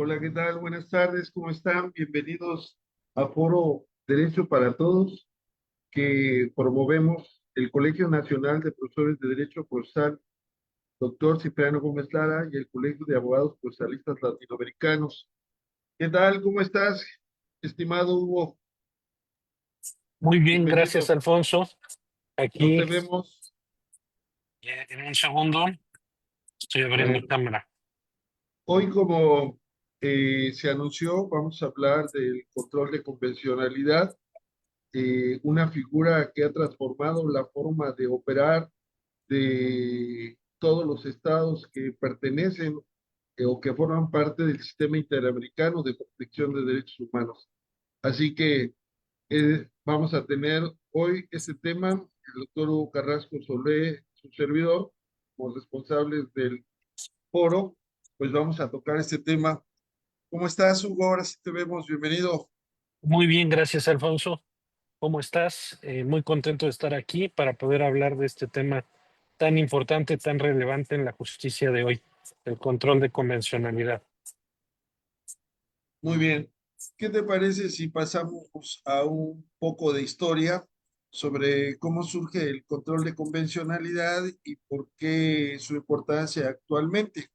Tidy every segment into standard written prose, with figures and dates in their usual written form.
Hola, ¿qué tal? Buenas tardes, ¿cómo están? Bienvenidos a Foro Derecho para Todos, que promovemos el Colegio Nacional de Profesores de Derecho Procesal, doctor Cipriano Gómez Lara, y el Colegio de Abogados Procesalistas Latinoamericanos. ¿Qué tal? ¿Cómo estás, estimado Hugo? Muy bien, gracias, Bienvenido. Alfonso. No Aquí, te vemos. en un segundo, estoy abriendo Bueno, cámara. hoy como se anunció, vamos a hablar del control de convencionalidad, una figura que ha transformado la forma de operar de todos los estados que pertenecen o que forman parte del sistema interamericano de protección de derechos humanos. Así que vamos a tener hoy este tema, el doctor Hugo Carrasco Solé, su servidor, como responsables del foro, pues vamos a tocar este tema. ¿Cómo estás, Hugo? Ahora sí te vemos, bienvenido. Muy bien, gracias, Alfonso. ¿Cómo estás? Muy contento de estar aquí para poder hablar de este tema tan importante, tan relevante en la justicia de hoy, el control de convencionalidad. Muy bien. ¿Qué te parece si pasamos a un poco de historia sobre cómo surge el control de convencionalidad y por qué su importancia actualmente?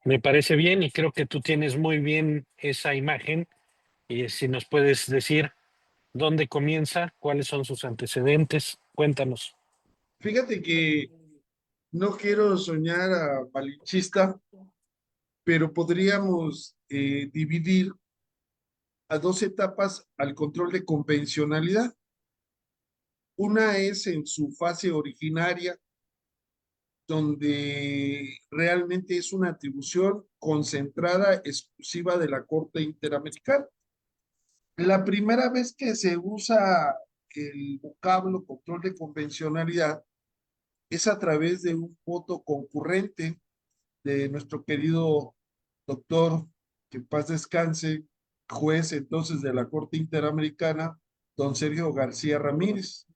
Me parece bien y creo que tú tienes muy bien esa imagen y si nos puedes decir dónde comienza, cuáles son sus antecedentes, cuéntanos. Fíjate que no quiero soñar a malinchista, pero podríamos dividir a dos etapas al control de convencionalidad. Una es en su fase originaria, donde realmente es una atribución concentrada exclusiva de la Corte Interamericana. La primera vez que se usa el vocablo control de convencionalidad es a través de un voto concurrente de nuestro querido doctor, que en paz descanse, juez entonces de la Corte Interamericana, don Sergio García Ramírez.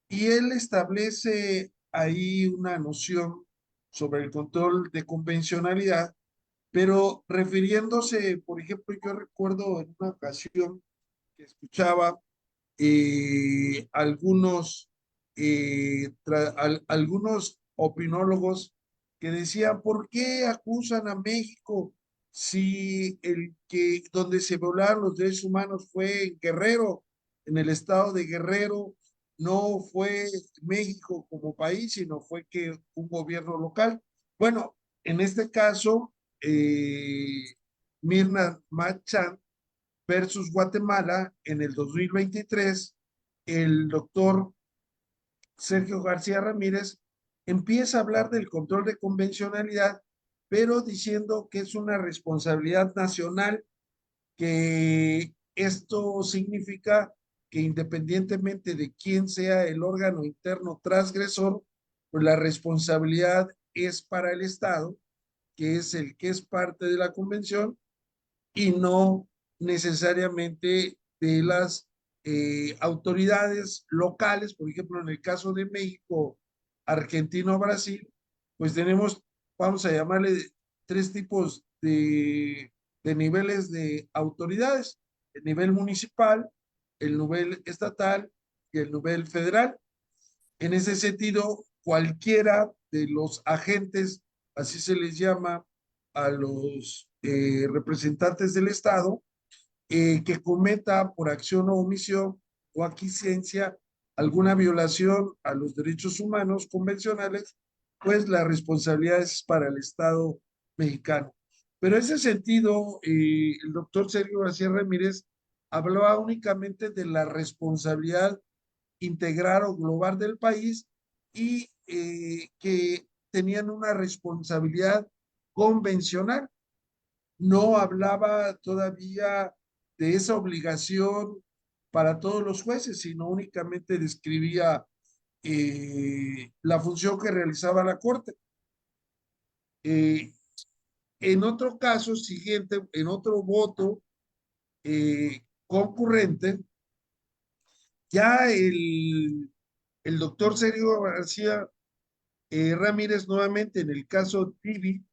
Y él establece ahí una noción sobre el control de convencionalidad, pero refiriéndose, por ejemplo, yo recuerdo en una ocasión que escuchaba algunos, algunos opinólogos que decían, ¿por qué acusan a México si el que donde se violaron los derechos humanos fue en Guerrero, en el estado de Guerrero? No fue México como país, sino fue que un gobierno local. Bueno, en este caso, Mirna Machan versus Guatemala en el 2023, el doctor Sergio García Ramírez empieza a hablar del control de convencionalidad, pero diciendo que es una responsabilidad nacional, que esto significa que independientemente de quién sea el órgano interno transgresor, pues la responsabilidad es para el Estado, que es el que es parte de la convención, y no necesariamente de las autoridades locales. Por ejemplo, en el caso de México, Argentina o Brasil, pues tenemos, vamos a llamarle, tres tipos de niveles de autoridades: el nivel municipal, el nivel estatal y el nivel federal. En ese sentido, cualquiera de los agentes, así se les llama a los representantes del Estado, que cometa por acción o omisión o aquiescencia alguna violación a los derechos humanos convencionales, pues la responsabilidad es para el Estado mexicano. Pero en ese sentido, el doctor Sergio García Ramírez hablaba únicamente de la responsabilidad integral o global del país, y que tenían una responsabilidad convencional. No hablaba todavía de esa obligación para todos los jueces, sino únicamente describía la función que realizaba la Corte. Eh, en otro caso siguiente, en otro voto concurrente, ya el doctor Sergio García Ramírez, nuevamente en el caso Tibi,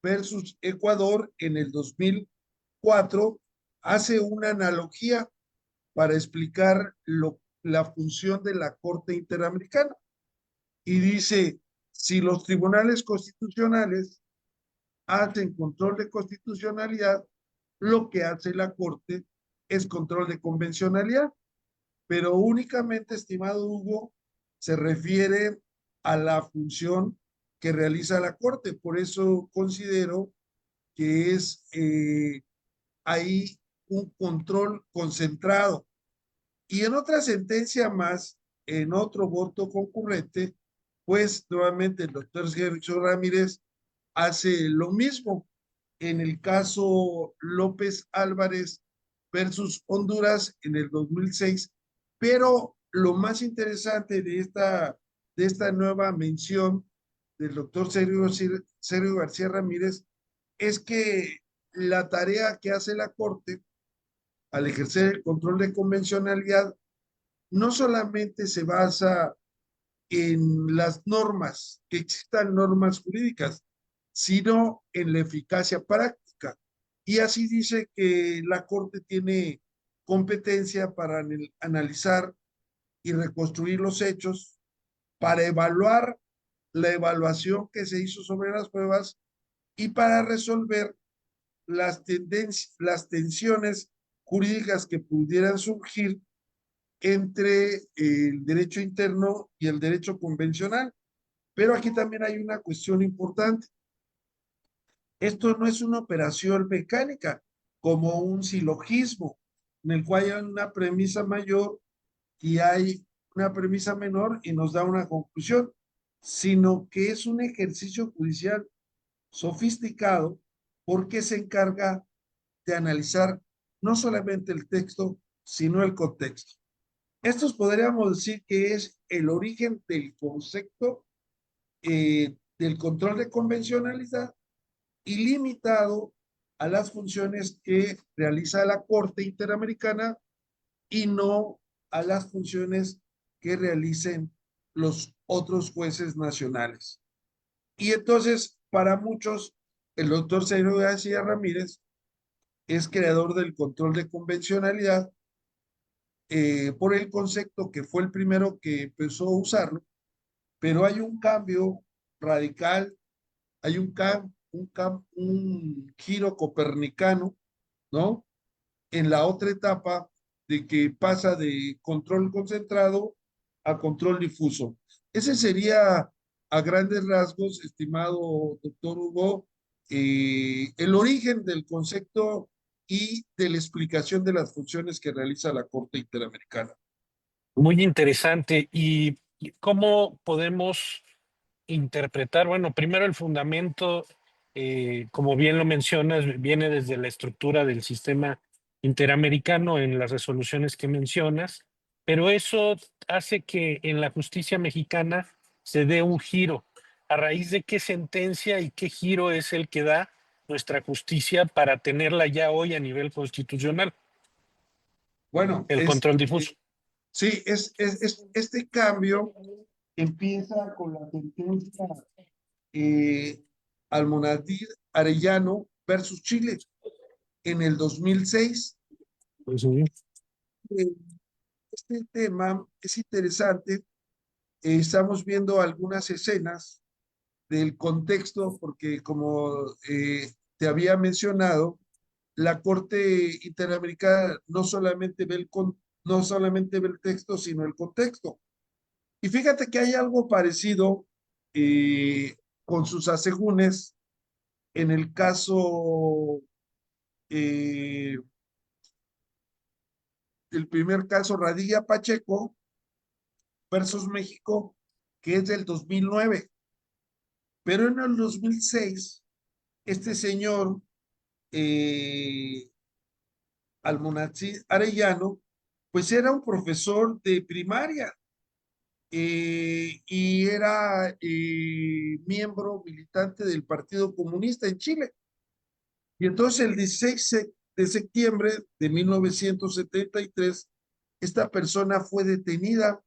versus Ecuador en el 2004 hace una analogía para explicar la función de la Corte Interamericana y dice, si los tribunales constitucionales hacen control de constitucionalidad, lo que hace la Corte es control de convencionalidad, pero únicamente, estimado Hugo, se refiere a la función que realiza la Corte. Por eso considero que es ahí un control concentrado. Y en otra sentencia más, en otro voto concurrente, pues nuevamente el doctor Sergio Ramírez hace lo mismo en el caso López Álvarez versus Honduras en el 2006, pero lo más interesante de esta nueva mención del doctor Sergio García Ramírez es que la tarea que hace la Corte al ejercer el control de convencionalidad no solamente se basa en las normas, que existan normas jurídicas, sino en la eficacia práctica. Y así dice que la Corte tiene competencia para analizar y reconstruir los hechos, para evaluar la evaluación que se hizo sobre las pruebas y para resolver las tensiones jurídicas que pudieran surgir entre el derecho interno y el derecho convencional. Pero aquí también hay una cuestión importante. Esto no es una operación mecánica, como un silogismo, en el cual hay una premisa mayor y hay una premisa menor y nos da una conclusión, sino que es un ejercicio judicial sofisticado porque se encarga de analizar no solamente el texto, sino el contexto. Estos podríamos decir que es el origen del concepto del control de convencionalidad y limitado a las funciones que realiza la Corte Interamericana y no a las funciones que realicen los otros jueces nacionales. Y entonces, para muchos, el doctor Sergio García Ramírez es creador del control de convencionalidad por el concepto que fue el primero que empezó a usarlo, pero hay un cambio radical, hay un giro copernicano, ¿no? En la otra etapa de que pasa de control concentrado a control difuso. Ese sería a grandes rasgos, estimado doctor Hugo, el origen del concepto y de la explicación de las funciones que realiza la Corte Interamericana. Muy interesante. ¿Y cómo podemos interpretar? Bueno, primero el fundamento, como bien lo mencionas, viene desde la estructura del sistema interamericano en las resoluciones que mencionas, pero eso hace que en la justicia mexicana se dé un giro. ¿A raíz de qué sentencia y qué giro es el que da nuestra justicia para tenerla ya hoy a nivel constitucional? Bueno, El control difuso. sí, este cambio empieza con la sentencia eh, Almonadir Arellano versus Chile en el 2006. Ujú. Eh, Este tema es interesante. Estamos viendo algunas escenas del contexto, porque como te había mencionado, la Corte Interamericana no solamente ve el texto, sino el contexto. Y fíjate que hay algo parecido con sus asegúnes en el caso, eh, el primer caso Radilla Pacheco versus México, que es del 2009. Pero en el 2006, este señor Almonacid Arellano, pues era un profesor de primaria y era miembro militante del Partido Comunista en Chile. Y entonces el 16 de septiembre de 1973, esta persona fue detenida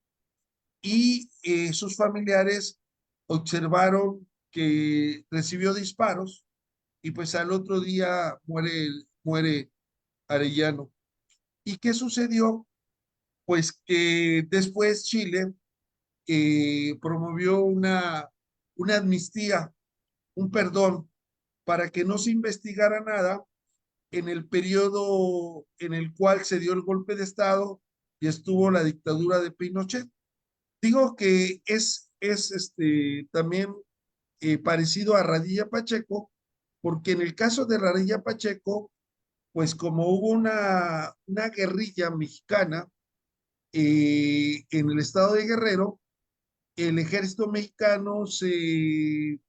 y sus familiares observaron que recibió disparos y pues al otro día muere Arellano. ¿Y qué sucedió? Pues que después Chile promovió una amnistía, un perdón, para que no se investigara nada en el periodo en el cual se dio el golpe de Estado y estuvo la dictadura de Pinochet. Digo que también parecido a Radilla Pacheco, porque en el caso de Radilla Pacheco, pues como hubo una guerrilla mexicana en el estado de Guerrero, el ejército mexicano se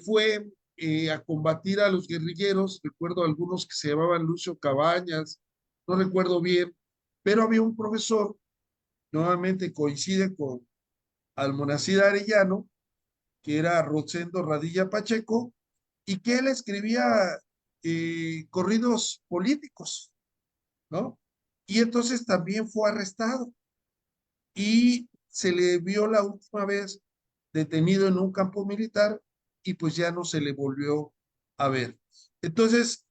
fue a combatir a los guerrilleros, recuerdo algunos que se llamaban Lucio Cabañas, no recuerdo bien, pero había un profesor, nuevamente coincide con Almonacid Arellano, que era Rosendo Radilla Pacheco, y que él escribía corridos políticos, ¿no? Y entonces también fue arrestado y se le vio la última vez detenido en un campo militar y pues ya no se le volvió a ver. Entonces,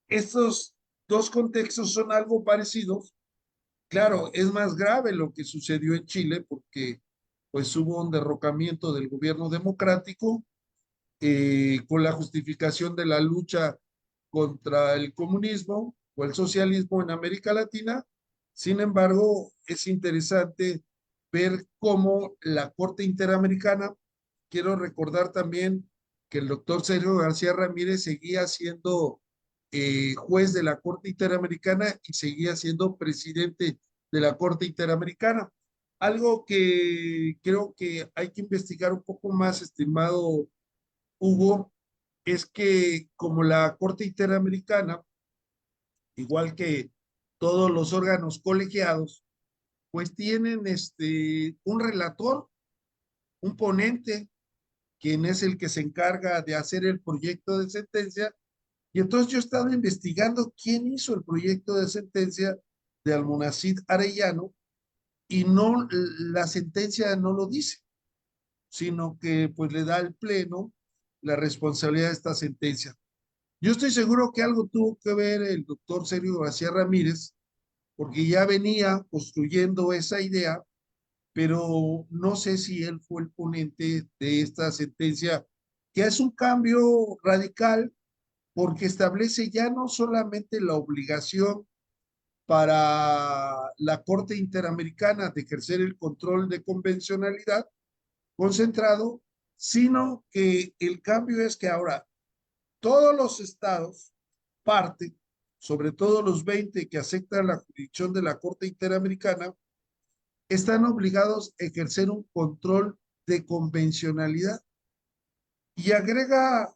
estos dos contextos son algo parecidos. Claro, es más grave lo que sucedió en Chile porque pues hubo un derrocamiento del gobierno democrático con la justificación de la lucha contra el comunismo o el socialismo en América Latina. Sin embargo, es interesante ver cómo la Corte Interamericana, quiero recordar también que el doctor Sergio García Ramírez seguía siendo juez de la Corte Interamericana y seguía siendo presidente de la Corte Interamericana. Algo que creo que hay que investigar un poco más, estimado Hugo, es que como la Corte Interamericana, igual que todos los órganos colegiados, pues tienen un relator, un ponente, quien es el que se encarga de hacer el proyecto de sentencia. Y entonces yo he estado investigando quién hizo el proyecto de sentencia de Almonacid Arellano y no, la sentencia no lo dice, sino que pues le da al Pleno la responsabilidad de esta sentencia. Yo estoy seguro que algo tuvo que ver el doctor Sergio García Ramírez, porque ya venía construyendo esa idea, pero no sé si él fue el ponente de esta sentencia, que es un cambio radical porque establece ya no solamente la obligación para la Corte Interamericana de ejercer el control de convencionalidad concentrado, sino que el cambio es que ahora todos los estados parte, sobre todo los 20 que aceptan la jurisdicción de la Corte Interamericana, están obligados a ejercer un control de convencionalidad y agrega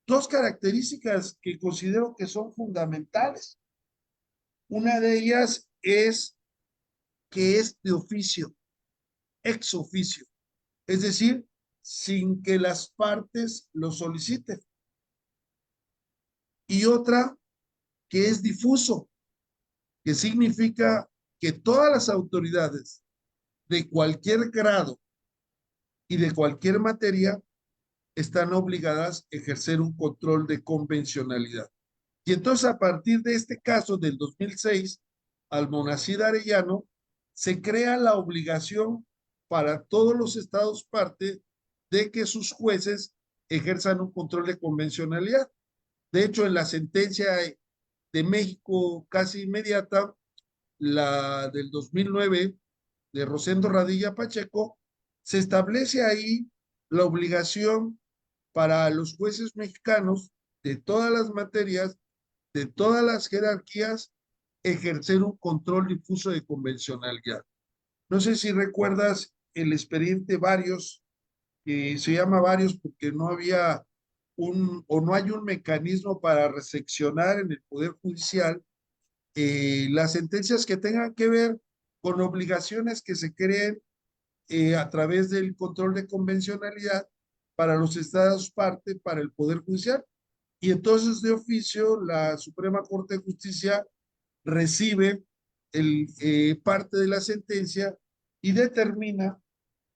dos características que considero que son fundamentales. Una de ellas es que es de oficio, ex oficio, es decir, sin que las partes lo soliciten. Y otra que es difuso, que significa que todas las autoridades de cualquier grado y de cualquier materia están obligadas a ejercer un control de convencionalidad. Y entonces a partir de este caso del 2006, Almonacid Arellano, se crea la obligación para todos los estados parte de que sus jueces ejerzan un control de convencionalidad. De hecho, en la sentencia de México casi inmediata, la del 2009 de Rosendo Radilla Pacheco, se establece ahí la obligación para los jueces mexicanos de todas las materias, de todas las jerarquías, ejercer un control difuso de convencionalidad. No sé si recuerdas el expediente Varios, que se llama Varios porque no había o no hay un mecanismo para reseccionar en el Poder Judicial las sentencias que tengan que ver con obligaciones que se creen a través del control de convencionalidad para los estados parte, para el Poder Judicial. Y entonces de oficio la Suprema Corte de Justicia recibe parte de la sentencia y determina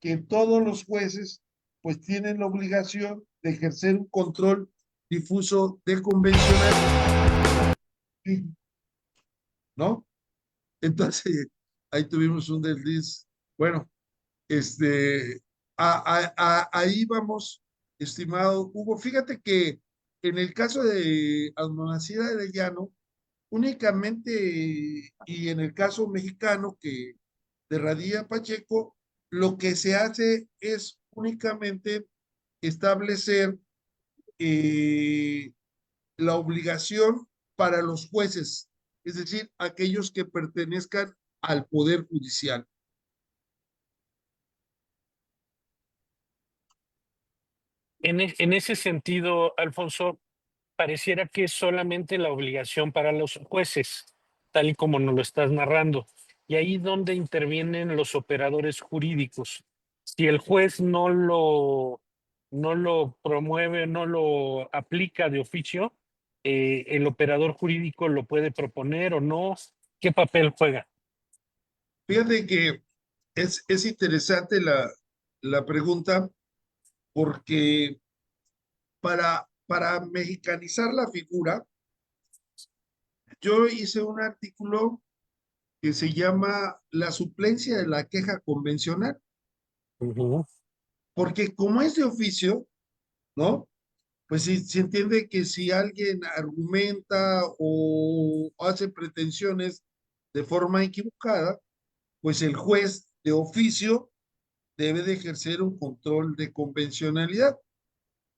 que todos los jueces pues tienen la obligación de ejercer un control difuso de convencional, ¿no? Entonces, ahí tuvimos un desliz. Bueno, este, ahí vamos, estimado Hugo. Fíjate que en el caso de Almonacida de Llano, únicamente, y en el caso mexicano que de Radilla Pacheco, lo que se hace es únicamente establecer eh, la obligación para los jueces, es decir, aquellos que pertenezcan al Poder Judicial. En ese sentido, Alfonso, pareciera que es solamente la obligación para los jueces, tal y como nos lo estás narrando. Y ahí donde intervienen los operadores jurídicos. Si el juez no lo promueve, no lo aplica de oficio, el operador jurídico lo puede proponer o no. ¿Qué papel juega? Fíjate que es interesante la pregunta porque para mexicanizar la figura, yo hice un artículo que se llama La suplencia de la queja convencional, Ujú. porque como es de oficio, ¿no? Pues sí, se entiende que si alguien argumenta o hace pretensiones de forma equivocada, pues el juez de oficio debe de ejercer un control de convencionalidad.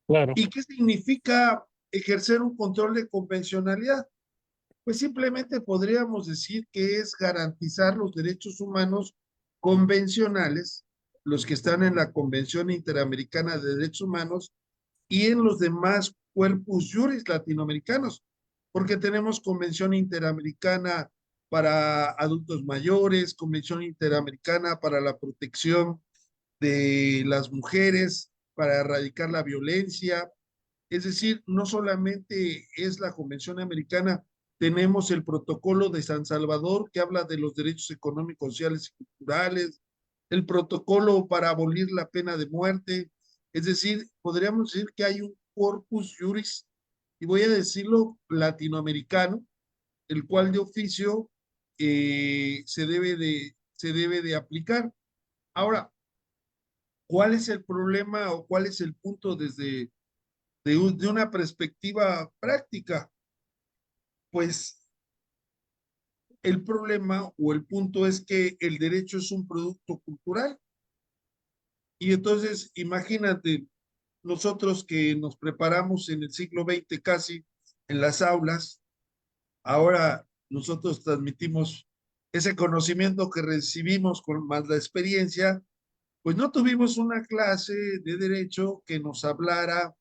Claro, ¿Y qué significa ejercer un control de convencionalidad? Pues simplemente podríamos decir que es garantizar los derechos humanos convencionales, los que están en la Convención Interamericana de Derechos Humanos y en los demás cuerpus juris latinoamericanos, porque tenemos Convención Interamericana para adultos mayores, Convención Interamericana para la protección de las mujeres, para erradicar la violencia. Es decir, no solamente es la Convención Americana, tenemos el Protocolo de San Salvador que habla de los derechos económicos, sociales y culturales, el protocolo para abolir la pena de muerte. Es decir, podríamos decir que hay un corpus juris, y voy a decirlo latinoamericano, el cual de oficio se debe de aplicar. Ahora, ¿cuál es el problema o cuál es el punto desde de una perspectiva práctica? Pues el problema o el punto es que el derecho es un producto cultural. Y entonces, imagínate, nosotros que nos preparamos en el siglo XX casi en las aulas, ahora nosotros transmitimos ese conocimiento que recibimos con más la experiencia, pues no tuvimos una clase de derecho que nos hablara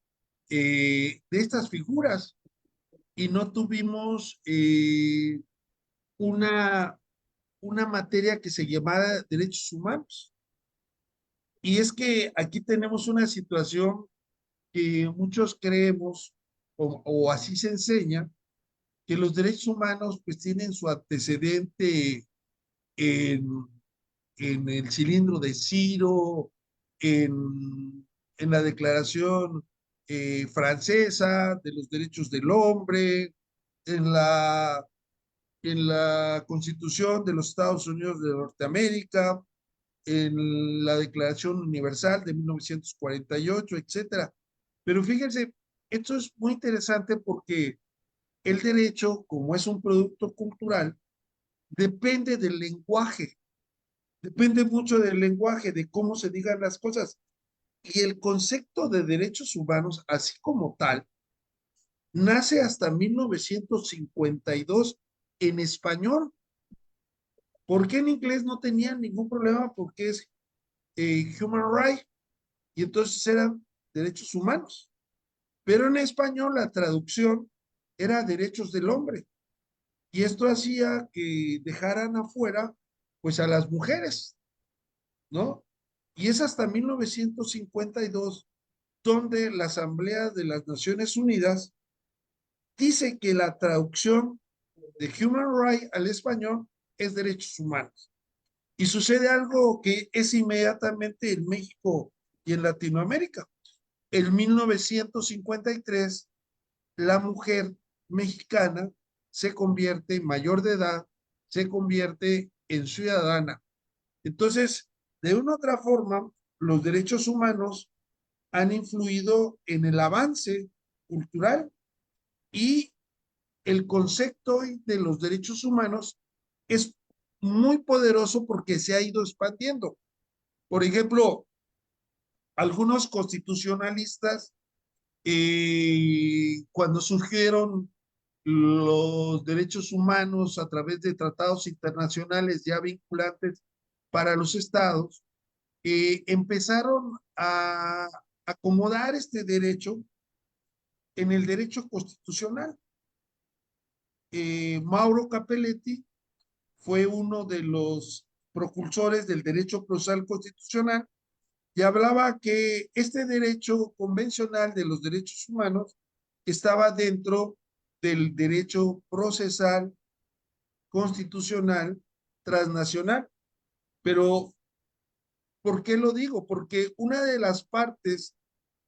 de estas figuras y no tuvimos una, una materia que se llamara derechos humanos. Y es que aquí tenemos una situación que muchos creemos, o así se enseña, que los derechos humanos pues tienen su antecedente en, en el cilindro de Ciro, en la declaración francesa de los derechos del hombre, en en la Constitución de los Estados Unidos de Norteamérica, en la Declaración Universal de 1948, etcétera. Pero fíjense, esto es muy interesante porque el derecho, como es un producto cultural, depende del lenguaje, depende mucho del lenguaje, de cómo se digan las cosas. Y el concepto de derechos humanos, así como tal, nace hasta 1952 en español. ¿Por qué en inglés no tenían ningún problema? Porque es human right y entonces eran derechos humanos. Pero en español la traducción era derechos del hombre y esto hacía que dejaran afuera pues a las mujeres, ¿no? Y es hasta 1952 donde la Asamblea de las Naciones Unidas dice que la traducción de human right al español es derechos humanos. Y sucede algo que es inmediatamente en México y en Latinoamérica. En 1953 la mujer mexicana se convierte en mayor de edad, se convierte en ciudadana. Entonces, de una u otra forma, los derechos humanos han influido en el avance cultural y el concepto hoy de los derechos humanos es muy poderoso porque se ha ido expandiendo. Por ejemplo, algunos constitucionalistas, cuando surgieron los derechos humanos a través de tratados internacionales ya vinculantes para los estados, empezaron a acomodar este derecho en el derecho constitucional. Mauro Capelletti fue uno de los propulsores del derecho procesal constitucional y hablaba que este derecho convencional de los derechos humanos estaba dentro del derecho procesal constitucional transnacional. Pero, ¿por qué lo digo? Porque una de las partes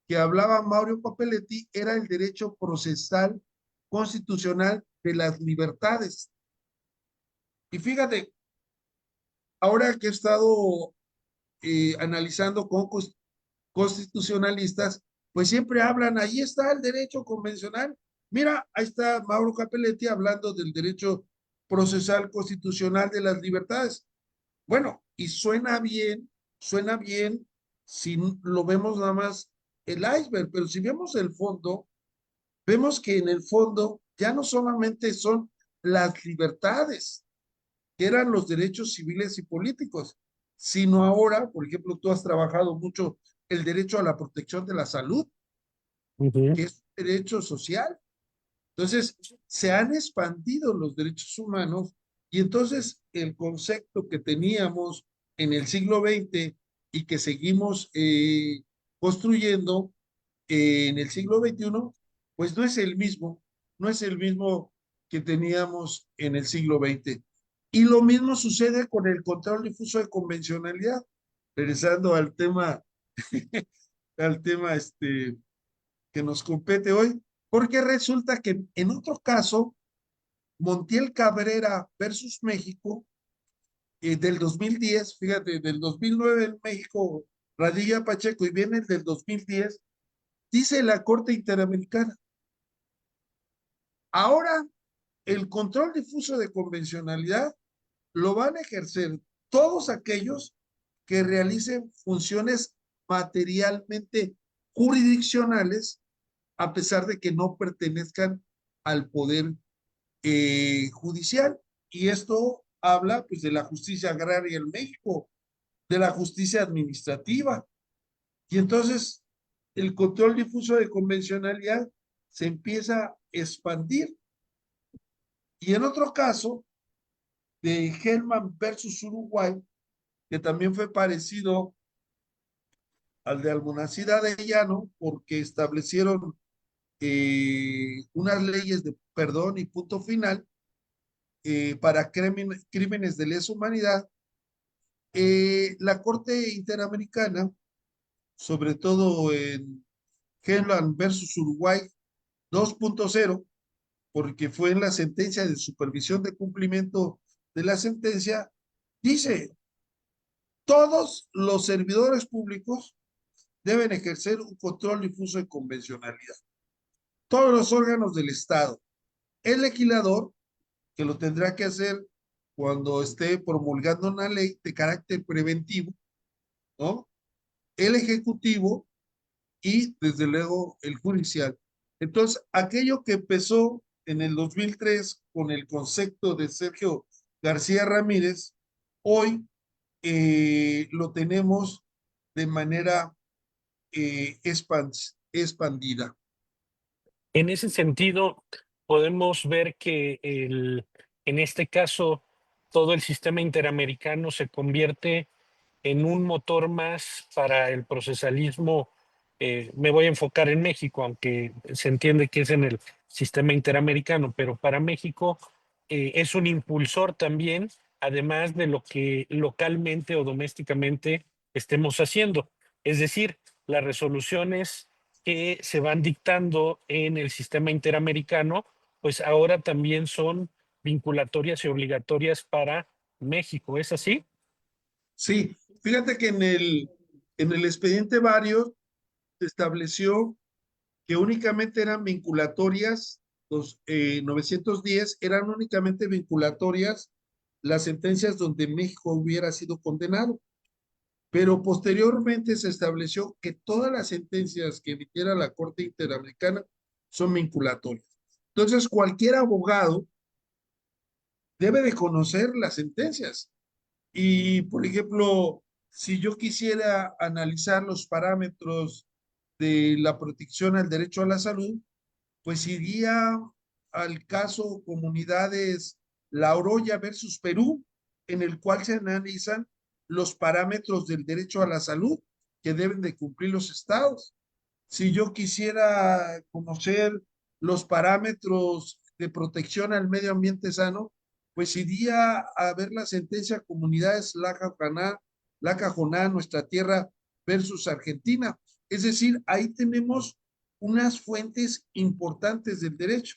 que hablaba Mauro Capelletti era el derecho procesal constitucional de las libertades. Y fíjate, ahora que he estado analizando con constitucionalistas, pues siempre hablan, ahí está el derecho convencional. Mira, ahí está Mauro Capelletti hablando del derecho procesal constitucional de las libertades. Bueno, y suena bien si lo vemos nada más el iceberg, pero si vemos el fondo, vemos que en el fondo ya no solamente son las libertades, que eran los derechos civiles y políticos, sino ahora, por ejemplo, tú has trabajado mucho el derecho a la protección de la salud, Ujú. que es un derecho social. Entonces, se han expandido los derechos humanos y entonces el concepto que teníamos en el siglo XX y que seguimos construyendo en el siglo XXI, pues no es el mismo, no es el mismo que teníamos en el siglo XX. Y lo mismo sucede con el control difuso de convencionalidad, regresando al tema que nos compete hoy, porque resulta que en otro caso, Montiel Cabrera versus México, del 2010, fíjate, del 2009 en México, Radilla Pacheco, y viene el del 2010, dice la Corte Interamericana, ahora el control difuso de convencionalidad lo van a ejercer todos aquellos que realicen funciones materialmente jurisdiccionales a pesar de que no pertenezcan al poder judicial. Y esto habla pues de la justicia agraria en México, de la justicia administrativa. Y entonces el control difuso de convencionalidad se empieza a expandir. Y en otro caso, de Hellman versus Uruguay, que también fue parecido al de Almonacid Arellano, porque establecieron unas leyes de perdón y punto final para crímenes de lesa humanidad. La Corte Interamericana, sobre todo en Hellman versus Uruguay 2.0, porque fue en la sentencia de supervisión de cumplimiento de la sentencia, dice, todos los servidores públicos deben ejercer un control difuso de convencionalidad. Todos los órganos del Estado. El legislador, que lo tendrá que hacer cuando esté promulgando una ley de carácter preventivo, ¿no? El ejecutivo y, desde luego, el judicial. Entonces, aquello que empezó en el 2003 con el concepto de Sergio García Ramírez, hoy lo tenemos de manera expandida. En ese sentido, podemos ver que en este caso todo el sistema interamericano se convierte en un motor más para el procesalismo. Me voy a enfocar en México, aunque se entiende que es en el sistema interamericano, pero para México es un impulsor también, además de lo que localmente o domésticamente estemos haciendo. Es decir, las resoluciones que se van dictando en el sistema interamericano, pues ahora también son vinculatorias y obligatorias para México. ¿Es así? Sí, fíjate que en el expediente varios se estableció que únicamente eran vinculatorias, los 910 eran únicamente vinculatorias las sentencias donde México hubiera sido condenado, pero posteriormente se estableció que todas las sentencias que emitiera la Corte Interamericana son vinculatorias. Entonces, cualquier abogado debe de conocer las sentencias. Y, por ejemplo, si yo quisiera analizar los parámetros de la protección al derecho a la salud, pues iría al caso Comunidades La Oroya versus Perú, en el cual se analizan los parámetros del derecho a la salud que deben de cumplir los estados. Si yo quisiera conocer los parámetros de protección al medio ambiente sano, pues iría a ver la sentencia Comunidades Laca Joná, Nuestra Tierra versus Argentina. Es decir, ahí tenemos unas fuentes importantes del derecho.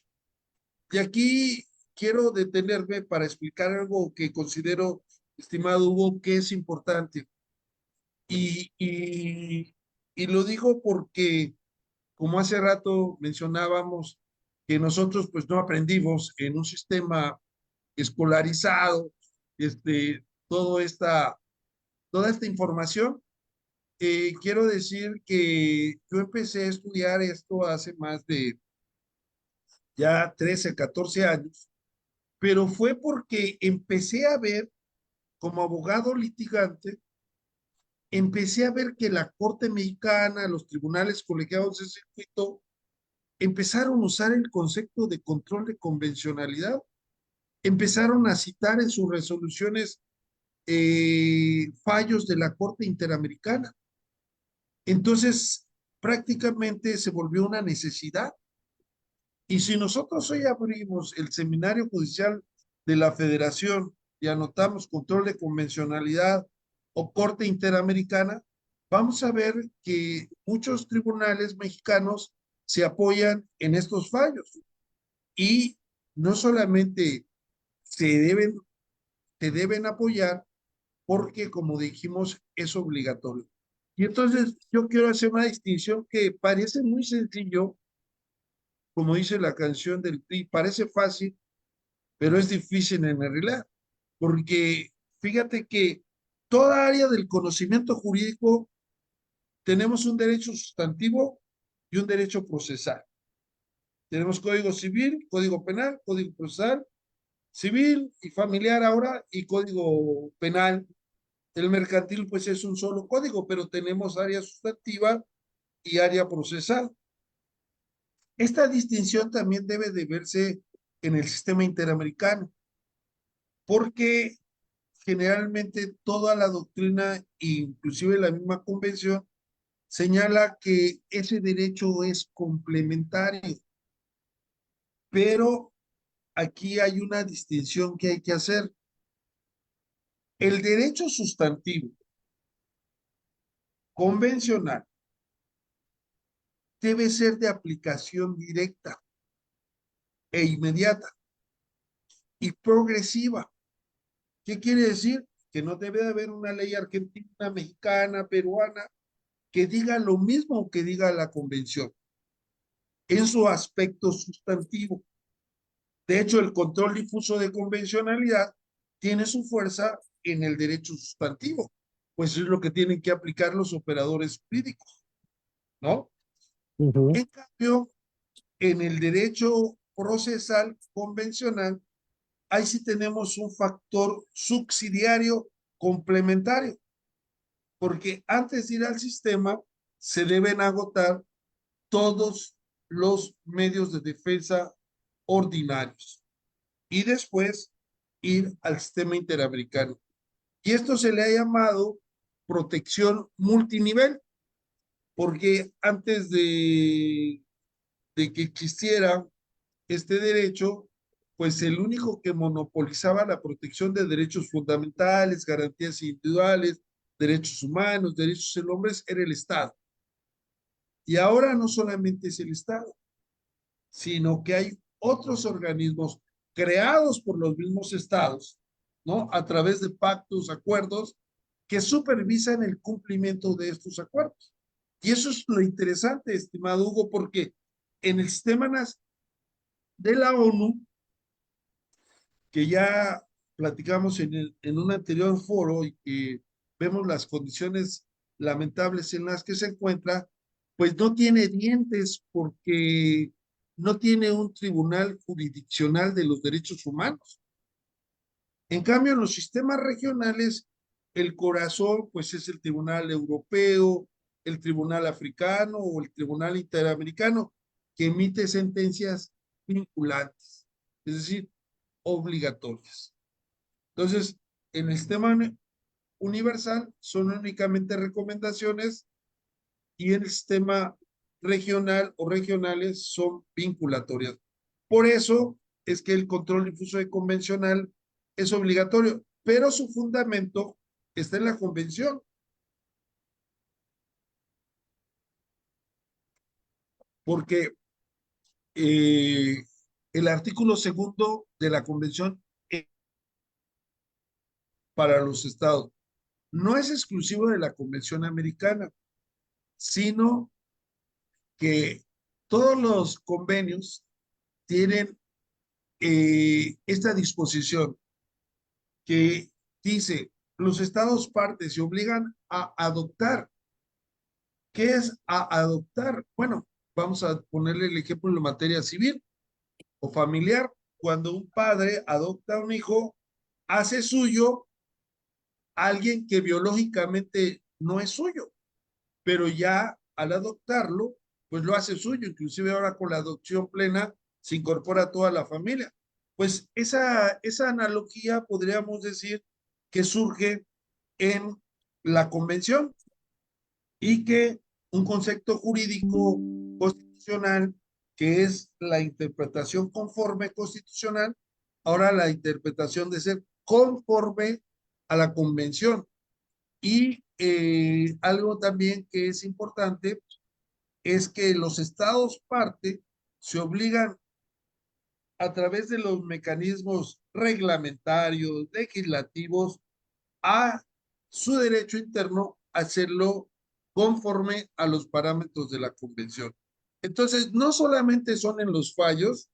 Y aquí quiero detenerme para explicar algo que considero, estimado Hugo, que es importante. Y, y, y lo digo porque, como hace rato mencionábamos, que nosotros pues no aprendimos en un sistema escolarizado, todo toda esta información. Quiero decir que yo empecé a estudiar esto hace más de ya 13, 14 años, pero fue porque empecé a ver, como abogado litigante, empecé a ver que la Corte Mexicana, los tribunales colegiados de circuito, empezaron a usar el concepto de control de convencionalidad, empezaron a citar en sus resoluciones fallos de la Corte Interamericana. Entonces, prácticamente se volvió una necesidad. Y si nosotros hoy abrimos el Seminario Judicial de la Federación y anotamos control de convencionalidad o Corte Interamericana, vamos a ver que muchos tribunales mexicanos se apoyan en estos fallos. Y no solamente se deben, se deben apoyar porque, como dijimos, es obligatorio. Y entonces yo quiero hacer una distinción que parece muy sencillo, como dice la canción del PRI, parece fácil, pero es difícil en realidad, porque fíjate que toda área del conocimiento jurídico tenemos un derecho sustantivo y un derecho procesal. Tenemos código civil, código penal, código procesal, civil y familiar ahora y código penal. El mercantil pues es un solo código, pero tenemos área sustantiva y área procesal. Esta distinción también debe de verse en el sistema interamericano, porque generalmente toda la doctrina, inclusive la misma convención, señala que ese derecho es complementario, pero aquí hay una distinción que hay que hacer. El derecho sustantivo convencional debe ser de aplicación directa e inmediata y progresiva. ¿Qué quiere decir? Que no debe de haber una ley argentina, mexicana, peruana, que diga lo mismo que diga la convención en su aspecto sustantivo. De hecho, el control difuso de convencionalidad tiene su fuerza en el derecho sustantivo, pues es lo que tienen que aplicar los operadores jurídicos, ¿no? Ujú. En cambio, en el derecho procesal convencional, ahí sí tenemos un factor subsidiario complementario, porque antes de ir al sistema se deben agotar todos los medios de defensa ordinarios y después ir al sistema interamericano. Y esto se le ha llamado protección multinivel, porque antes de que existiera este derecho, pues el único que monopolizaba la protección de derechos fundamentales, garantías individuales, derechos humanos, derechos del hombre, era el Estado. Y ahora no solamente es el Estado, sino que hay otros organismos creados por los mismos estados, ¿no? A través de pactos, acuerdos, que supervisan el cumplimiento de estos acuerdos. Y eso es lo interesante, estimado Hugo, porque en el sistema de la ONU, que ya platicamos en un anterior foro y que vemos las condiciones lamentables en las que se encuentra, pues no tiene dientes porque no tiene un tribunal jurisdiccional de los derechos humanos. En cambio, en los sistemas regionales, el corazón, pues es el Tribunal Europeo, el Tribunal Africano o el Tribunal Interamericano, que emite sentencias vinculantes, es decir, obligatorias. Entonces, en el sistema universal son únicamente recomendaciones y en el sistema regional o regionales son vinculatorias. Por eso es que el control difuso de convencional es obligatorio, pero su fundamento está en la convención, porque eh, el artículo segundo de la convención es para los estados. No es exclusivo de la convención americana, sino que todos los convenios tienen esta disposición que dice, los estados partes se obligan a adoptar. ¿Qué es a adoptar? Bueno, vamos a ponerle el ejemplo en la materia civil o familiar. Cuando un padre adopta a un hijo, hace suyo a alguien que biológicamente no es suyo, pero ya al adoptarlo, pues lo hace suyo. Inclusive ahora con la adopción plena se incorpora toda la familia. Pues esa analogía podríamos decir que surge en la convención y que un concepto jurídico constitucional, que es la interpretación conforme constitucional, ahora la interpretación de ser conforme a la convención. Y algo también que es importante es que los estados parte se obligan a través de los mecanismos reglamentarios, legislativos, a su derecho interno hacerlo conforme a los parámetros de la convención. Entonces, no solamente son en los fallos,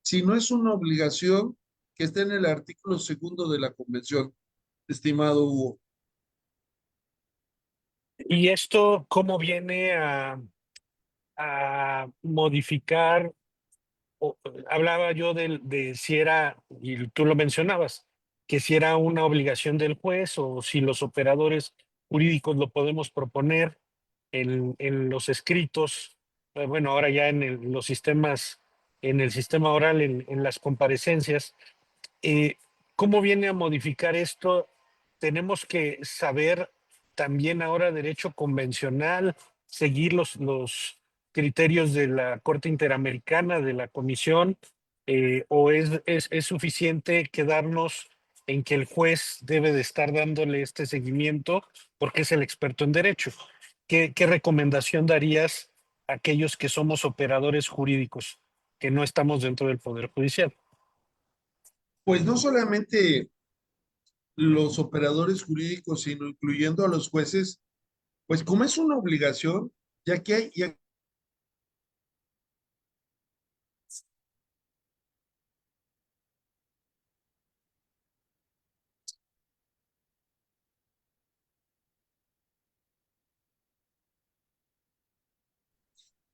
sino es una obligación que está en el artículo segundo de la convención, estimado Hugo. ¿Y esto cómo viene a modificar? Hablaba yo de si era, y tú lo mencionabas, que si era una obligación del juez o si los operadores jurídicos lo podemos proponer en los escritos, bueno, ahora ya los sistemas, en el sistema oral, en las comparecencias. Eh, ¿Cómo viene a modificar esto? Tenemos que saber también ahora derecho convencional, seguir los criterios de la Corte Interamericana, de la Comisión, o es suficiente quedarnos en que el juez debe de estar dándole este seguimiento porque es el experto en derecho. ¿Qué recomendación darías a aquellos que somos operadores jurídicos, que no estamos dentro del Poder Judicial? Pues no solamente los operadores jurídicos, sino incluyendo a los jueces, pues como es una obligación, ya que hay, ya,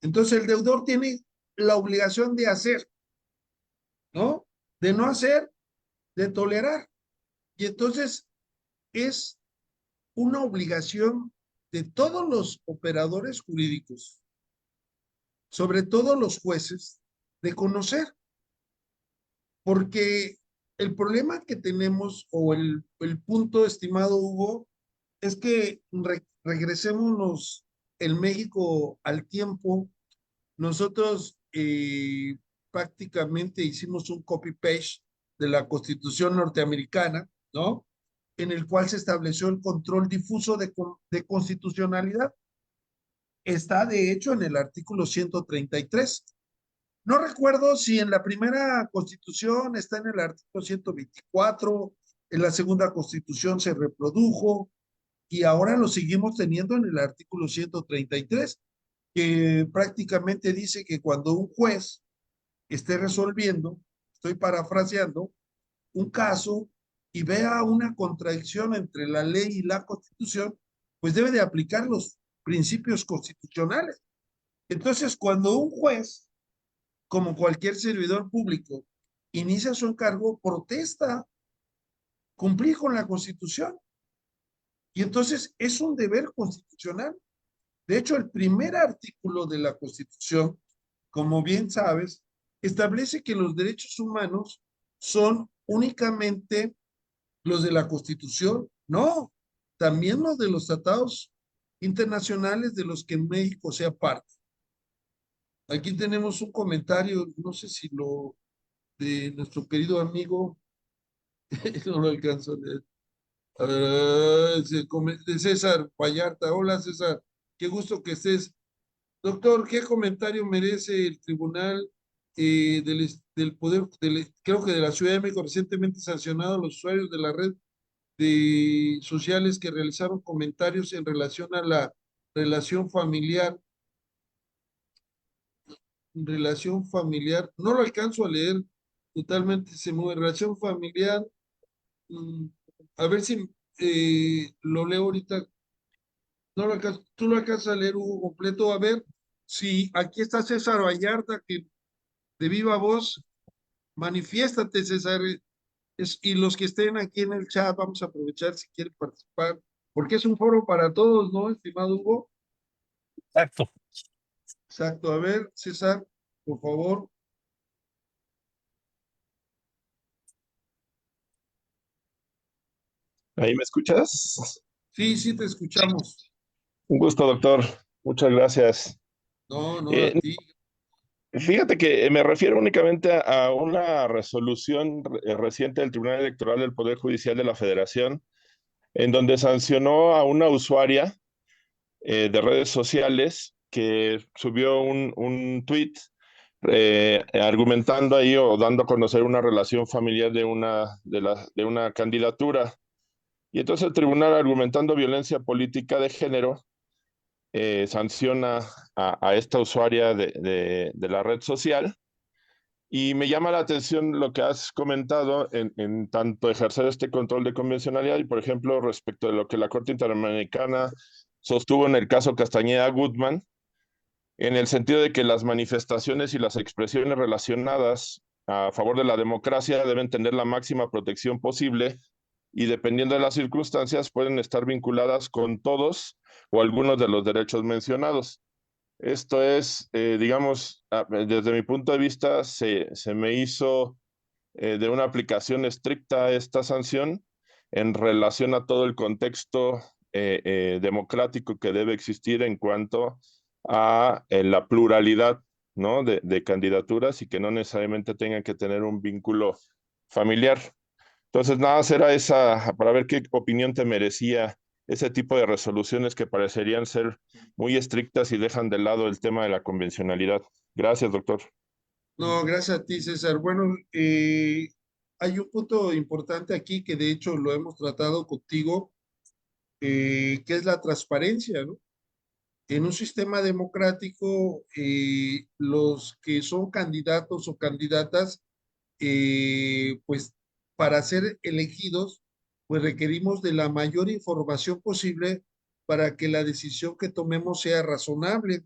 entonces el deudor tiene la obligación de hacer, ¿no? De no hacer, de tolerar. Y entonces es una obligación de todos los operadores jurídicos, sobre todo los jueces, de conocer, porque el problema que tenemos o el punto, estimado Hugo, es que regresémonos en México al tiempo. Nosotros prácticamente hicimos un copy-paste de la Constitución norteamericana, ¿no? En el cual se estableció el control difuso de constitucionalidad. está de hecho en el artículo 133. No recuerdo si en la primera constitución está en el artículo 124, en la segunda constitución se reprodujo y ahora lo seguimos teniendo en el artículo 133, que prácticamente dice que cuando un juez esté resolviendo, estoy parafraseando, un caso y vea una contradicción entre la ley y la constitución, pues debe de aplicar los principios constitucionales. Entonces, cuando un juez, como cualquier servidor público, inicia su encargo, protesta cumplir con la constitución. Y entonces es un deber constitucional. De hecho, el primer artículo de la constitución, como bien sabes, establece que los derechos humanos son únicamente los de la Constitución, no, también los de los tratados internacionales de los que México sea parte. Aquí tenemos un comentario, no sé si lo de nuestro querido amigo, no lo alcanzo a leer. A ver, de César Vallarta. Hola César, qué gusto que estés. Doctor, ¿qué comentario merece el Tribunal del Poder, creo que de la Ciudad de México, recientemente sancionado a los usuarios de la red de sociales que realizaron comentarios en relación a la relación familiar, no lo alcanzo a leer totalmente, se mueve, relación familiar, mm, a ver si lo leo ahorita, no lo alcanzo, tú lo alcanzas a leer, Hugo, completo, a ver si aquí está César Vallarta, que de viva voz, manifiéstate, César, y los que estén aquí en el chat, vamos a aprovechar si quieren participar, porque es un foro para todos, ¿no, estimado Hugo? Exacto. Exacto. A ver, César, por favor. ¿Ahí me escuchas? Sí, sí, te escuchamos. Un gusto, doctor. Muchas gracias. No, no, a Eh, ti. Fíjate que me refiero únicamente a una resolución reciente del Tribunal Electoral del Poder Judicial de la Federación, en donde sancionó a una usuaria de redes sociales que subió un tweet argumentando ahí o dando a conocer una relación familiar de una candidatura. Y entonces el tribunal, argumentando violencia política de género, sanciona a esta usuaria de la red social. Y me llama la atención lo que has comentado en tanto ejercer este control de convencionalidad y, por ejemplo, respecto de lo que la Corte Interamericana sostuvo en el caso Castañeda Goodman, en el sentido de que las manifestaciones y las expresiones relacionadas a favor de la democracia deben tener la máxima protección posible y dependiendo de las circunstancias pueden estar vinculadas con todos o algunos de los derechos mencionados. Esto es, digamos, desde mi punto de vista, se me hizo de una aplicación estricta esta sanción en relación a todo el contexto democrático que debe existir en cuanto a la pluralidad, ¿no? de candidaturas y que no necesariamente tengan que tener un vínculo familiar. Entonces, nada, era esa, para ver qué opinión te merecía ese tipo de resoluciones que parecerían ser muy estrictas y dejan de lado el tema de la convencionalidad. Gracias, doctor. No, gracias a ti, César. Bueno, hay un punto importante aquí que de hecho lo hemos tratado contigo, que es la transparencia, ¿no? En un sistema democrático, los que son candidatos o candidatas, pues para ser elegidos, pues requerimos de la mayor información posible para que la decisión que tomemos sea razonable.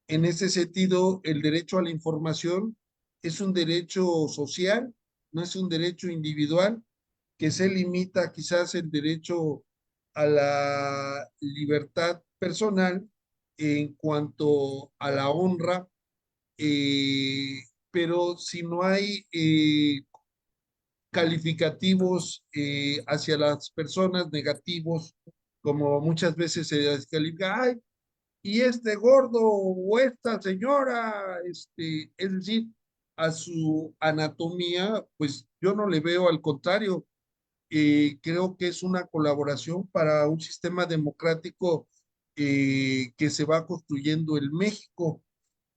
En ese sentido, el derecho a la información es un derecho social, no es un derecho individual, que se limita quizás el derecho a la libertad personal en cuanto a la honra, pero si no hay calificativos hacia las personas negativos, como muchas veces se descalifica, ay, y este gordo o esta señora, es decir, a su anatomía, pues yo no le veo, al contrario, creo que es una colaboración para un sistema democrático que se va construyendo en México.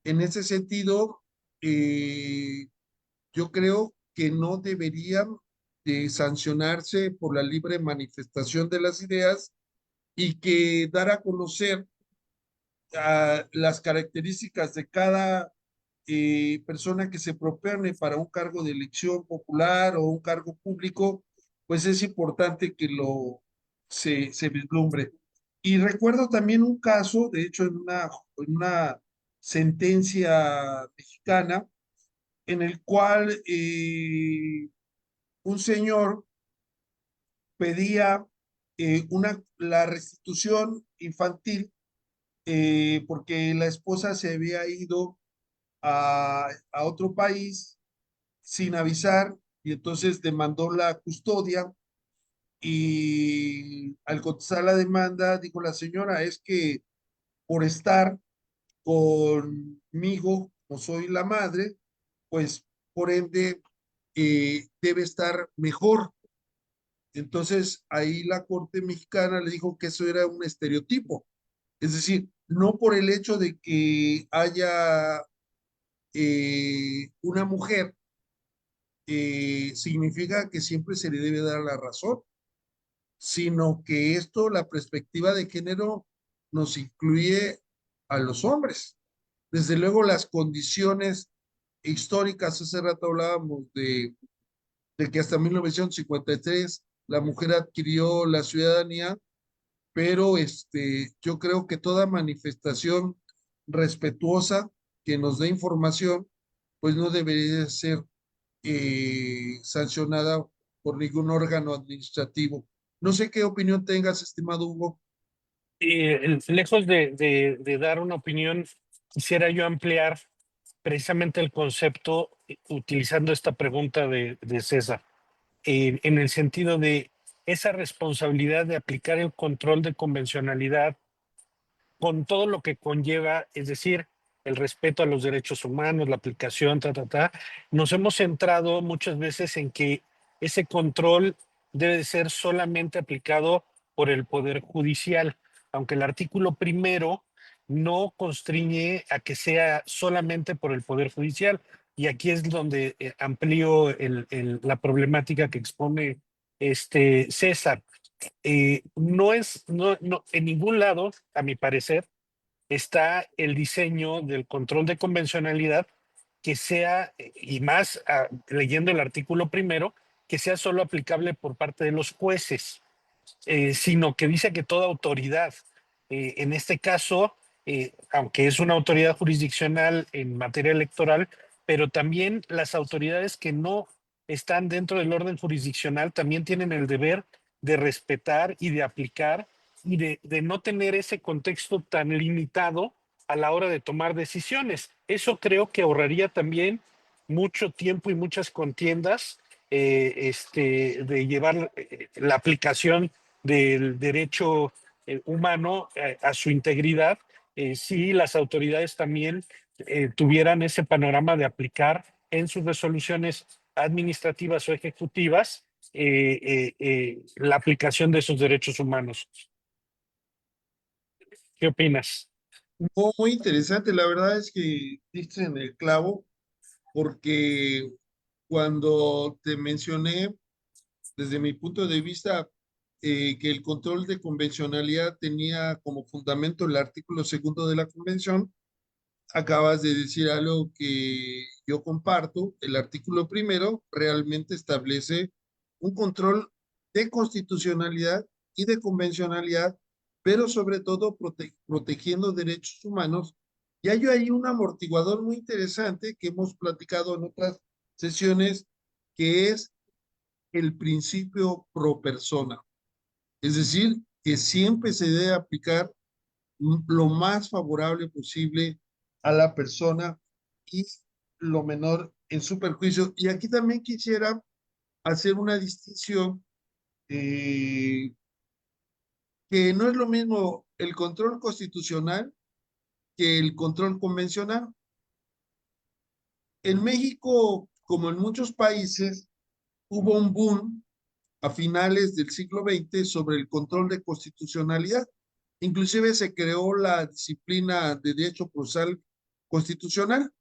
En ese sentido, yo creo que no deberían de sancionarse por la libre manifestación de las ideas y que dar a conocer las características de cada persona que se propone para un cargo de elección popular o un cargo público, pues es importante que se vislumbre. Y recuerdo también un caso, de hecho, en una sentencia mexicana, en el cual un señor pedía la restitución infantil porque la esposa se había ido a otro país sin avisar y entonces demandó la custodia y al contestar la demanda dijo la señora, es que por estar conmigo, no soy la madre, pues por ende debe estar mejor. Entonces ahí la Corte Mexicana le dijo que eso era un estereotipo. Es decir, no por el hecho de que haya una mujer, significa que siempre se le debe dar la razón, sino que esto, la perspectiva de género, nos incluye a los hombres. Desde luego las condiciones históricas, hace rato hablábamos de que hasta 1953 la mujer adquirió la ciudadanía, pero yo creo que toda manifestación respetuosa que nos dé información, pues no debería ser sancionada por ningún órgano administrativo. No sé qué opinión tengas, estimado Hugo. Lejos de dar una opinión, quisiera yo ampliar precisamente el concepto utilizando esta pregunta de César, en el sentido de esa responsabilidad de aplicar el control de convencionalidad con todo lo que conlleva, es decir, el respeto a los derechos humanos, la aplicación, nos hemos centrado muchas veces en que ese control debe de ser solamente aplicado por el Poder Judicial, aunque el artículo primero no constriñe a que sea solamente por el Poder Judicial. Y aquí es donde amplío la problemática que expone César. No, en ningún lado, a mi parecer, está el diseño del control de convencionalidad que sea, y más leyendo el artículo primero, que sea solo aplicable por parte de los jueces, sino que dice que toda autoridad, en este caso, aunque es una autoridad jurisdiccional en materia electoral, pero también las autoridades que no están dentro del orden jurisdiccional también tienen el deber de respetar y de aplicar y de no tener ese contexto tan limitado a la hora de tomar decisiones. Eso creo que ahorraría también mucho tiempo y muchas contiendas de llevar la aplicación del derecho humano a su integridad, si las autoridades también tuvieran ese panorama de aplicar en sus resoluciones administrativas o ejecutivas la aplicación de esos derechos humanos. ¿Qué opinas? Muy interesante, la verdad es que diste en el clavo, porque cuando te mencioné, desde mi punto de vista, que el control de convencionalidad tenía como fundamento el artículo segundo de la Convención, acabas de decir algo que yo comparto. El artículo primero realmente establece un control de constitucionalidad y de convencionalidad, pero sobre todo protegiendo derechos humanos. Y hay ahí un amortiguador muy interesante que hemos platicado en otras sesiones, que es el principio pro persona. Es decir, que siempre se debe aplicar lo más favorable posible a la persona y lo menor en su perjuicio. Y aquí también quisiera hacer una distinción, que no es lo mismo el control constitucional que el control convencional. En México, como en muchos países, hubo un boom a finales del siglo XX sobre el control de constitucionalidad. Inclusive se creó la disciplina de Derecho Procesal Constitucional.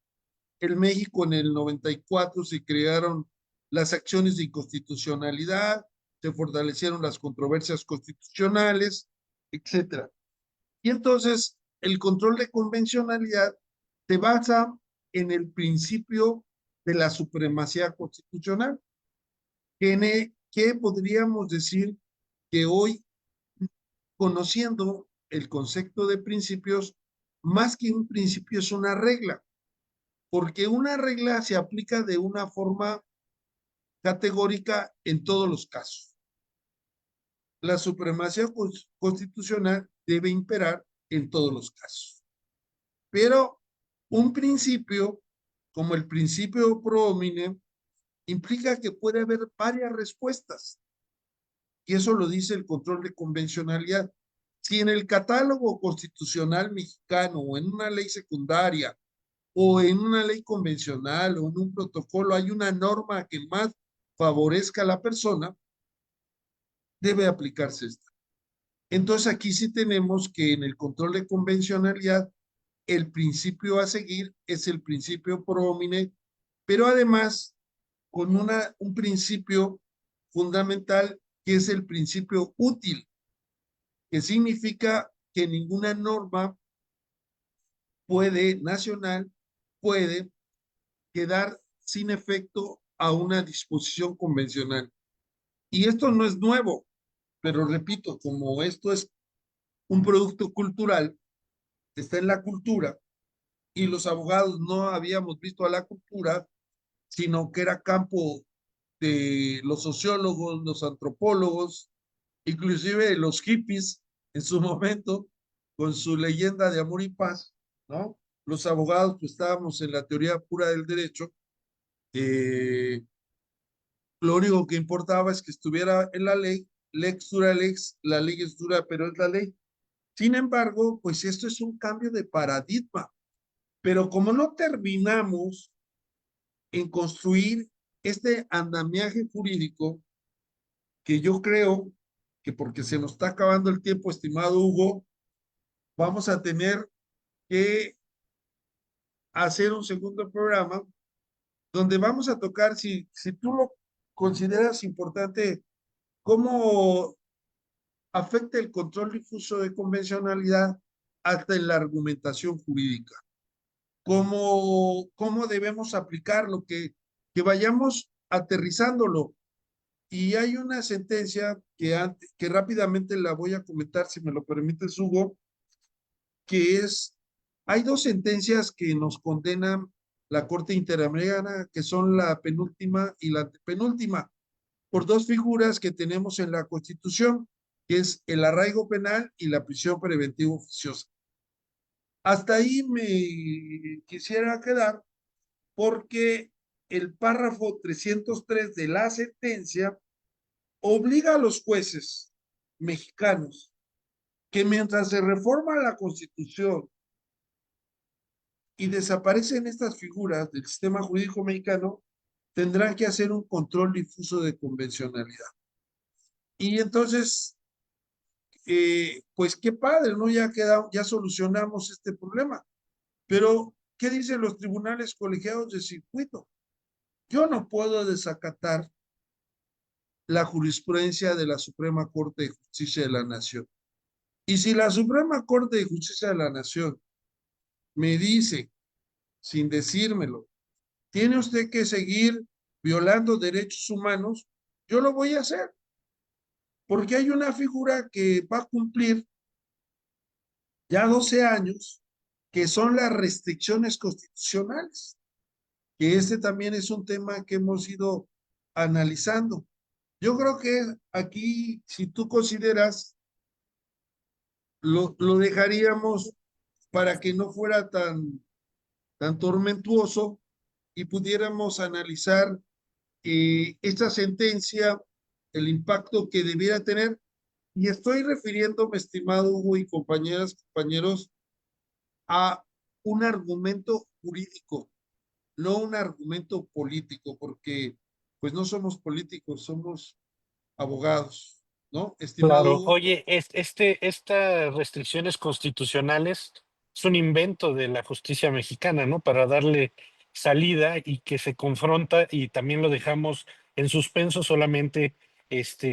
En México en el 94 se crearon las acciones de inconstitucionalidad, se fortalecieron las controversias constitucionales, etcétera. Y entonces el control de convencionalidad se basa en el principio de la supremacía constitucional, que podríamos decir que hoy, conociendo el concepto de principios, más que un principio es una regla, porque una regla se aplica de una forma categórica en todos los casos. La supremacía constitucional debe imperar en todos los casos. Pero un principio, como el principio pro homine, implica que puede haber varias respuestas. Y eso lo dice el control de convencionalidad. Si en el catálogo constitucional mexicano o en una ley secundaria o en una ley convencional o en un protocolo hay una norma que más favorezca a la persona, debe aplicarse esta. Entonces aquí sí tenemos que en el control de convencionalidad el principio a seguir es el principio pro homine, pero además con un principio fundamental que es el principio útil, que significa que ninguna norma nacional puede quedar sin efecto a una disposición convencional. Y esto no es nuevo, pero repito, como esto es un producto cultural, está en la cultura, y los abogados no habíamos visto a la cultura, sino que era campo de los sociólogos, los antropólogos, inclusive los hippies en su momento, con su leyenda de amor y paz, ¿no? Los abogados pues estábamos en la teoría pura del derecho, lo único que importaba es que estuviera en la ley, lex dura lex, la ley es dura, pero es la ley. Sin embargo, pues esto es un cambio de paradigma, pero como no terminamos en construir este andamiaje jurídico, que yo creo que porque se nos está acabando el tiempo, estimado Hugo, vamos a tener que hacer un segundo programa donde vamos a tocar, si tú lo consideras importante, cómo afecta el control difuso de convencionalidad hasta en la argumentación jurídica. Cómo debemos aplicarlo, que vayamos aterrizándolo. Y hay una sentencia que rápidamente la voy a comentar, si me lo permites, Hugo, hay dos sentencias que nos condenan la Corte Interamericana, que son la penúltima y la antepenúltima, por dos figuras que tenemos en la Constitución, que es el arraigo penal y la prisión preventiva oficiosa. Hasta ahí me quisiera quedar porque el párrafo 303 de la sentencia obliga a los jueces mexicanos que mientras se reforma la Constitución y desaparecen estas figuras del sistema jurídico mexicano, tendrán que hacer un control difuso de convencionalidad. Y entonces, pues qué padre, ¿no? Ya solucionamos este problema. Pero, ¿qué dicen los tribunales colegiados de circuito? Yo no puedo desacatar la jurisprudencia de la Suprema Corte de Justicia de la Nación. Y si la Suprema Corte de Justicia de la Nación me dice, sin decírmelo, tiene usted que seguir violando derechos humanos, yo lo voy a hacer. Porque hay una figura que va a cumplir ya 12 años, que son las restricciones constitucionales, que este también es un tema que hemos ido analizando. Yo creo que aquí, si tú consideras, lo dejaríamos para que no fuera tan tormentuoso y pudiéramos analizar esta sentencia, el impacto que debiera tener. Y estoy refiriéndome, estimado Hugo y compañeras, compañeros, a un argumento jurídico, no un argumento político, porque pues no somos políticos, somos abogados. ¿no? Estimado Claro, Hugo. oye, estas restricciones constitucionales es un invento de la justicia mexicana, ¿no? Para darle salida y que se confronta y también lo dejamos en suspenso solamente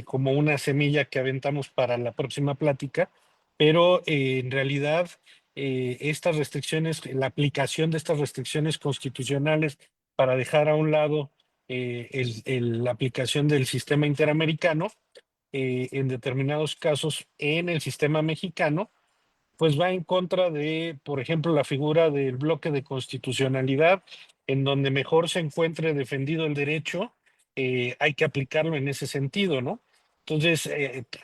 como una semilla que aventamos para la próxima plática, pero en realidad estas restricciones, la aplicación de estas restricciones constitucionales para dejar a un lado la aplicación del sistema interamericano en determinados casos en el sistema mexicano, pues va en contra de, por ejemplo, la figura del bloque de constitucionalidad, en donde mejor se encuentre defendido el derecho, hay que aplicarlo en ese sentido, ¿no? Entonces,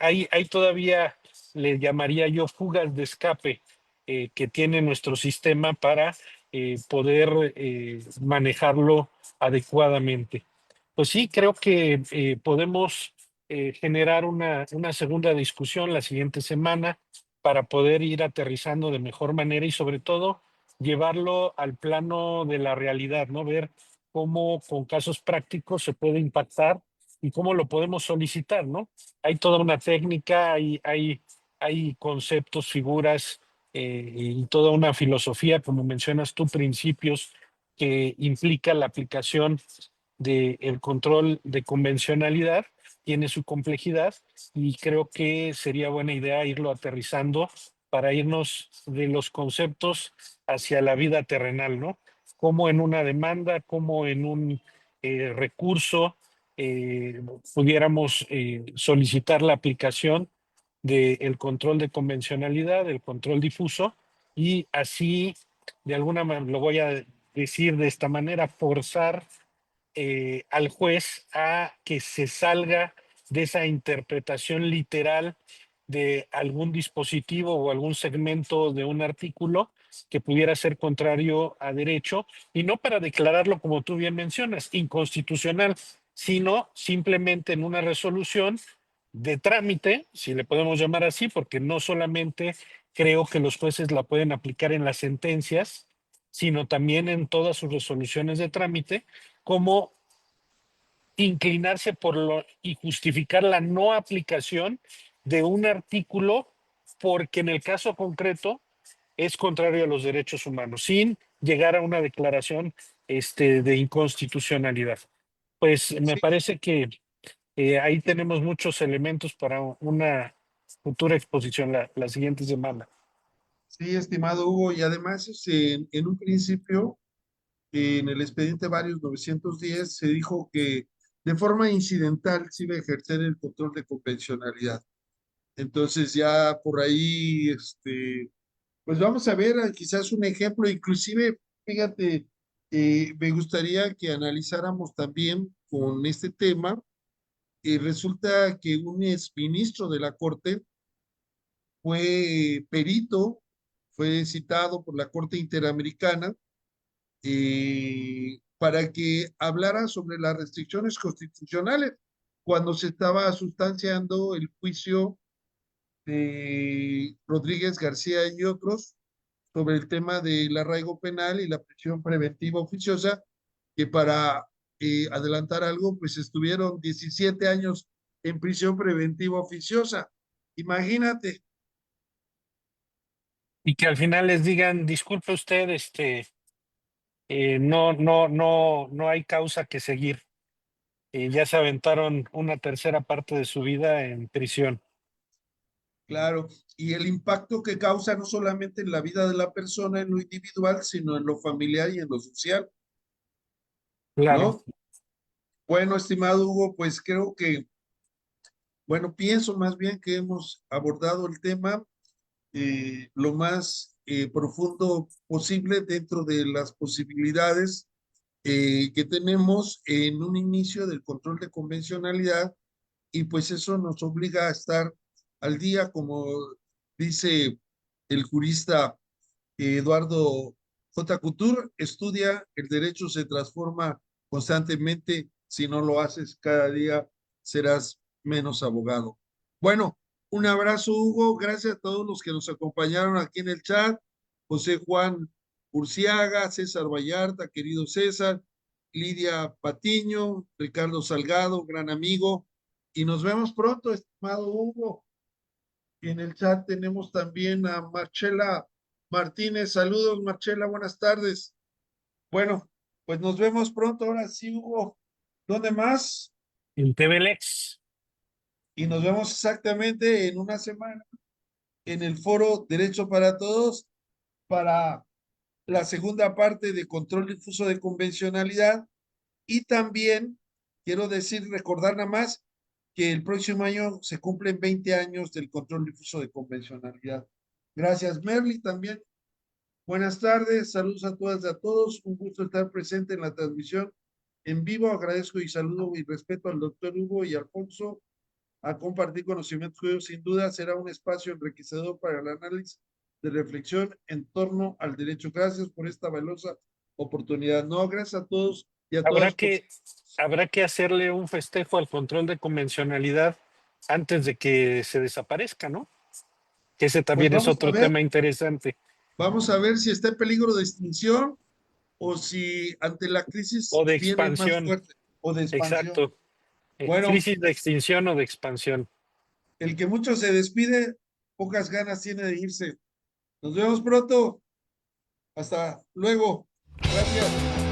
hay todavía, le llamaría yo, fugas de escape que tiene nuestro sistema para poder manejarlo adecuadamente. Pues sí, creo que podemos generar una segunda discusión la siguiente semana para poder ir aterrizando de mejor manera y sobre todo llevarlo al plano de la realidad, ¿no? Ver cómo con casos prácticos se puede impactar y cómo lo podemos solicitar, ¿no? Hay toda una técnica, hay conceptos, figuras y toda una filosofía, como mencionas tú, principios que implica la aplicación del control de convencionalidad, tiene su complejidad y creo que sería buena idea irlo aterrizando para irnos de los conceptos hacia la vida terrenal, ¿no? Como en una demanda, como en un recurso pudiéramos solicitar la aplicación del control de convencionalidad, del control difuso, y así, de alguna manera, lo voy a decir de esta manera, forzar al juez a que se salga de esa interpretación literal de algún dispositivo o algún segmento de un artículo que pudiera ser contrario a derecho y no para declararlo, como tú bien mencionas, inconstitucional, sino simplemente en una resolución de trámite, si le podemos llamar así, porque no solamente creo que los jueces la pueden aplicar en las sentencias, sino también en todas sus resoluciones de trámite, como inclinarse por lo y justificar la no aplicación de un artículo porque en el caso concreto es contrario a los derechos humanos, sin llegar a una declaración de inconstitucionalidad. Pues me Sí, parece que ahí tenemos muchos elementos para una futura exposición la siguiente semana. sí, estimado Hugo, y además en un principio, en el expediente varios 910, se dijo que de forma incidental se iba a ejercer el control de convencionalidad. Entonces ya por ahí, pues vamos a ver quizás un ejemplo, inclusive, fíjate, me gustaría que analizáramos también con este tema. Resulta que un exministro de la Corte fue perito, fue citado por la Corte Interamericana para que hablara sobre las restricciones constitucionales cuando se estaba sustanciando el juicio de Rodríguez García y otros sobre el tema del arraigo penal y la prisión preventiva oficiosa, que para adelantar algo, pues estuvieron 17 años en prisión preventiva oficiosa. Imagínate. Y que al final les digan, disculpe usted, no hay causa que seguir. Ya se aventaron una tercera parte de su vida en prisión. Claro, y el impacto que causa no solamente en la vida de la persona, en lo individual, sino en lo familiar y en lo social, Claro. ¿no? Bueno, estimado Hugo, pues creo que, bueno, pienso más bien que hemos abordado el tema lo más profundo posible dentro de las posibilidades que tenemos en un inicio del control de convencionalidad y pues eso nos obliga a estar al día, como dice el jurista Eduardo J. Couture, estudia, el derecho se transforma constantemente, si no lo haces cada día serás menos abogado. Bueno, un abrazo Hugo, gracias a todos los que nos acompañaron aquí en el chat, José Juan Urciaga, César Vallarta, querido César, Lidia Patiño, Ricardo Salgado, gran amigo, Y nos vemos pronto, estimado Hugo. En el chat tenemos también a Marcela Martínez. Saludos, Marcela, buenas tardes. Bueno, pues nos vemos pronto. Ahora sí, Hugo. ¿Dónde más? En TVLex. Y nos vemos exactamente en una semana en el foro Derecho para Todos para la segunda parte de control difuso de convencionalidad. Y también quiero decir, recordar nada más que el próximo año se cumplen 20 años del control difuso de convencionalidad. Gracias, Merly, también. Buenas tardes, saludos a todas y a todos. Un gusto estar presente en la transmisión en vivo. Agradezco y saludo y respeto al doctor Hugo y Alfonso a compartir conocimientos que sin duda será un espacio enriquecedor para el análisis de reflexión en torno al derecho. Gracias por esta valiosa oportunidad. No, gracias a todos y a Habrá todas. habrá que hacerle un festejo al control de convencionalidad antes de que se desaparezca, ¿no? Que ese Pues también es otro tema interesante. vamos a ver si está en peligro de extinción o si ante la crisis O de viene más expansión. fuerte o de expansión. Exacto. Bueno, Crisis de extinción o de expansión. el que mucho se despide, pocas ganas tiene de irse. Nos vemos pronto. Hasta luego. Gracias.